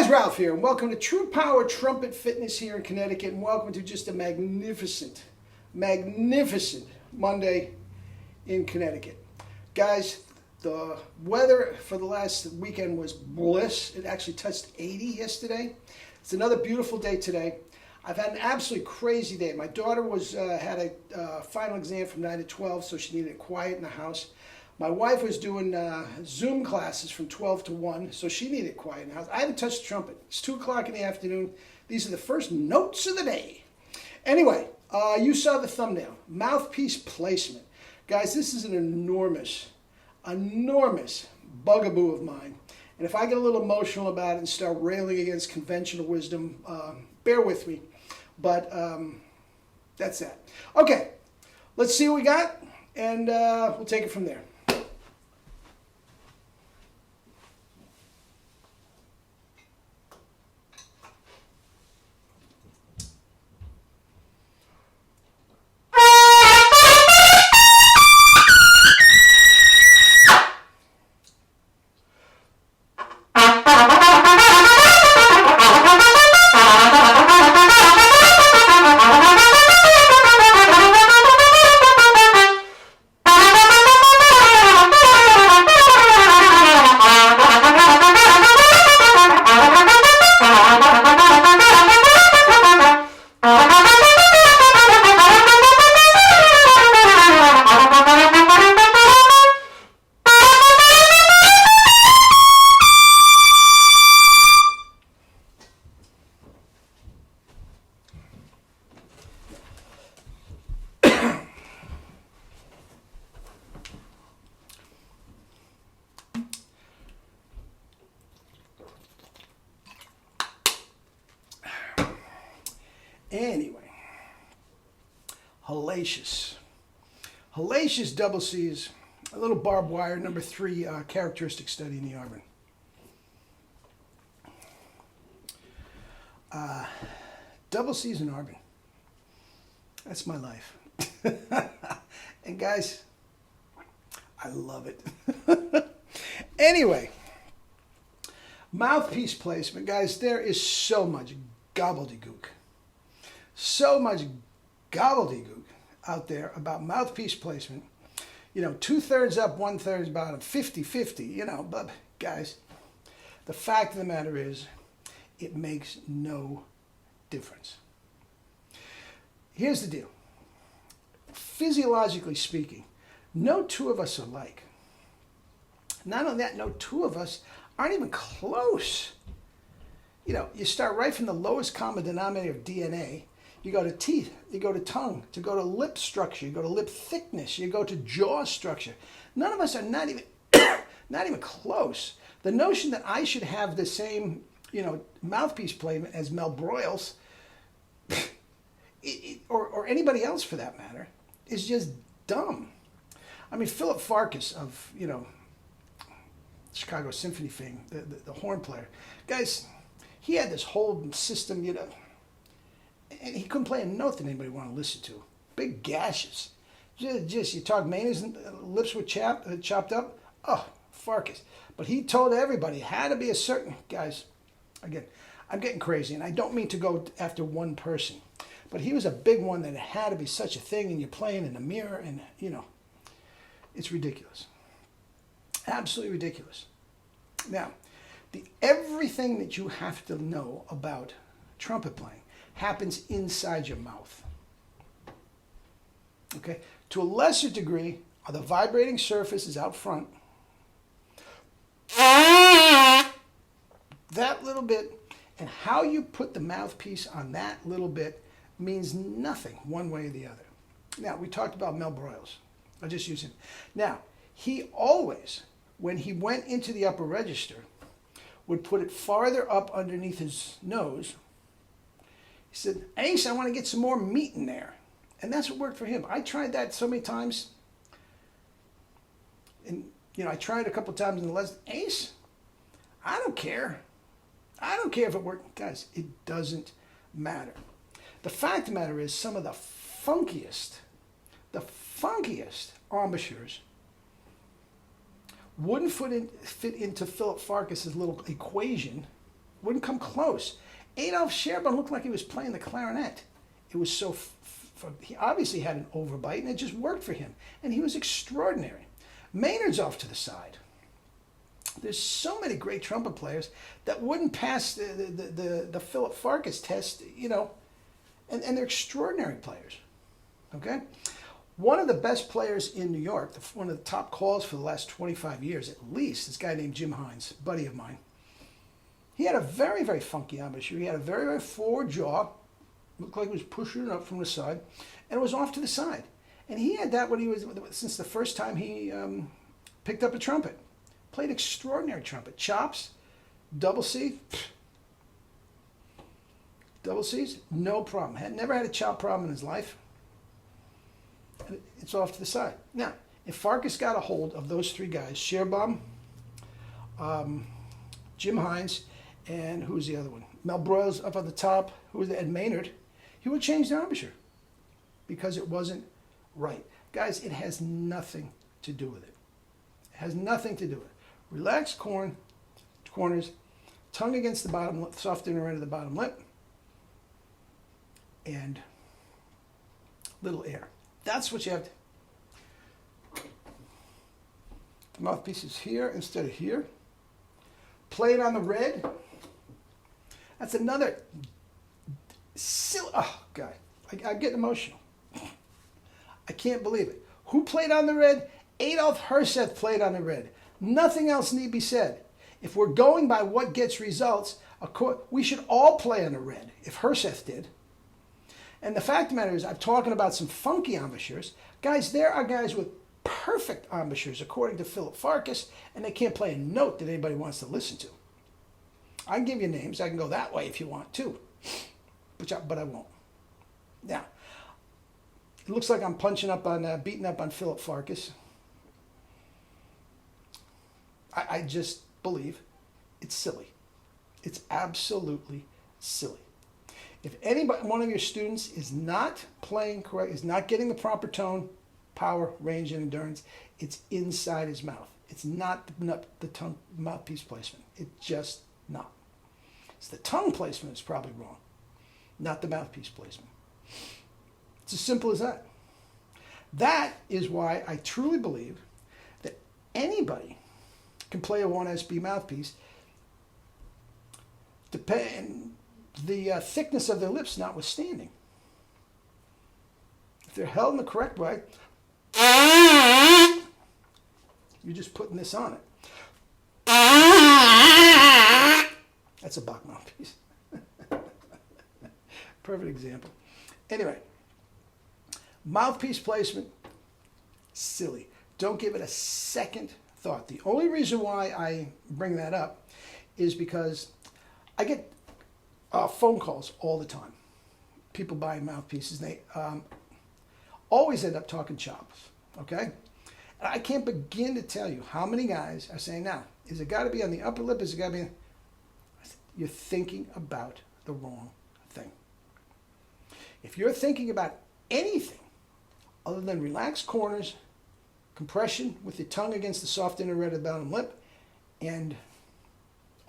guys, Ralph here, and welcome to True Power Trumpet Fitness here in Connecticut, and welcome to just a magnificent Monday in Connecticut. Guys, the weather for the last weekend was bliss. It actually touched 80 yesterday. It's another beautiful day today. I've had an absolutely crazy day. My daughter had a final exam from 9 to 12, so she needed it quiet in the house. My wife was doing Zoom classes from 12 to 1, so she needed quiet in the house. I haven't touched the trumpet. It's 2 o'clock in the afternoon. These are the first notes of the day. Anyway, you saw the thumbnail. Mouthpiece placement. Guys, this is an enormous bugaboo of mine. And if I get a little emotional about it and start railing against conventional wisdom, bear with me. But that's that. Okay, let's see what we got, and we'll take it from there. Anyway, hellacious double C's, a little barbed wire, number 3 characteristic study in the Arbor. Double C's in Arbor. That's my life. And guys, I love it. Anyway, mouthpiece placement. Guys, there is so much gobbledygook. So much gobbledygook out there about mouthpiece placement. You know, 2/3 up, 1/3 bottom, 50-50, you know. But guys, the fact of the matter is, it makes no difference. Here's the deal. Physiologically speaking, no two of us are alike. Not only that, no two of us aren't even close. You know, you start right from the lowest common denominator of DNA. You go to teeth, you go to tongue, to go to lip structure, you go to lip thickness, you go to jaw structure. None of us are not even close. The notion that I should have the same, you know, mouthpiece placement as Mel Broyles, or anybody else for that matter, is just dumb. I mean, Philip Farkas of, you know, Chicago Symphony fame, the horn player. Guys, he had this whole system, you know, and he couldn't play a note that anybody wanted to listen to. Big gashes. Just you talk mayonnaise and lips were chopped up. Oh, Farkas. But he told everybody it had to be a certain, guys, again, I'm getting crazy, and I don't mean to go after one person. But he was a big one that it had to be such a thing, and you're playing in the mirror, and, you know, it's ridiculous. Absolutely ridiculous. Now, everything that you have to know about trumpet playing happens inside your mouth. Okay? To a lesser degree, are the vibrating surfaces out front. That little bit, and how you put the mouthpiece on that little bit means nothing one way or the other. Now, we talked about Mel Broyles. I'll just use him. Now, he always, when he went into the upper register, would put it farther up underneath his nose. He said, Ace, I want to get some more meat in there. And that's what worked for him. I tried that so many times. And, you know, I tried a couple times in the lesson. Ace, I don't care. I don't care if it worked. Guys, it doesn't matter. The fact of the matter is, some of the funkiest embouchures wouldn't fit into Philip Farkas's little equation Wouldn't come close. Adolf Scherbon looked like he was playing the clarinet. It was so, he obviously had an overbite, and it just worked for him. And he was extraordinary. Maynard's off to the side. There's so many great trumpet players that wouldn't pass the Philip Farkas test, you know, and they're extraordinary players, okay? One of the best players in New York, one of the top calls for the last 25 years at least, this guy named Jim Hines, buddy of mine. He had a very, very funky embouchure. He had a very, very forward jaw. Looked like he was pushing it up from the side. And it was off to the side. And he had that when he was, since the first time he picked up a trumpet. Played extraordinary trumpet. Chops, double C. Double C's, no problem. Had never had a chop problem in his life. And it's off to the side. Now, if Farkas got a hold of those three guys, Scherbon, Jim Hines, and who's the other one? Mel Broyles up at the top, who was Ed Maynard, he would change the embouchure because it wasn't right. Guys, it has nothing to do with it. It has nothing to do with it. Relaxed corners, tongue against the bottom lip, soft inner end of the bottom lip, and little air. That's what you have to. The mouthpiece is here instead of here. Play it on the red. That's another silly. Oh, God. I'm getting emotional. I can't believe it. Who played on the red? Adolf Herseth played on the red. Nothing else need be said. If we're going by what gets results, we should all play on the red, if Herseth did. And the fact of the matter is, I'm talking about some funky embouchures. Guys, there are guys with perfect embouchures, according to Philip Farkas, and they can't play a note that anybody wants to listen to. I can give you names. I can go that way if you want to, but I won't. Now, it looks like I'm beating up on Philip Farkas. I just believe it's silly. It's absolutely silly. If one of your students is not playing correct, is not getting the proper tone, power, range, and endurance, it's inside his mouth. It's not the tongue mouthpiece placement. It's just not. It's the tongue placement is probably wrong, not the mouthpiece placement. It's as simple as that. That is why I truly believe that anybody can play a 1SB mouthpiece, the thickness of their lips notwithstanding. If they're held in the correct way, you're just putting this on it. That's a Bach mouthpiece. Perfect example. Anyway, mouthpiece placement, silly. Don't give it a second thought. The only reason why I bring that up is because I get phone calls all the time. People buying mouthpieces, they always end up talking chops, okay? And I can't begin to tell you how many guys are saying, now, is it got to be on the upper lip? Is it got to be? You're thinking about the wrong thing. If you're thinking about anything other than relaxed corners, compression with the tongue against the soft inner red of the bottom lip, and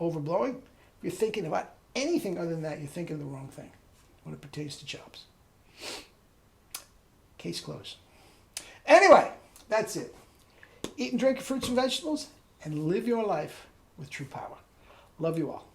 overblowing, if you're thinking about anything other than that, you're thinking of the wrong thing when it pertains to chops. Case closed. Anyway, that's it. Eat and drink your fruits and vegetables and live your life with true power. Love you all.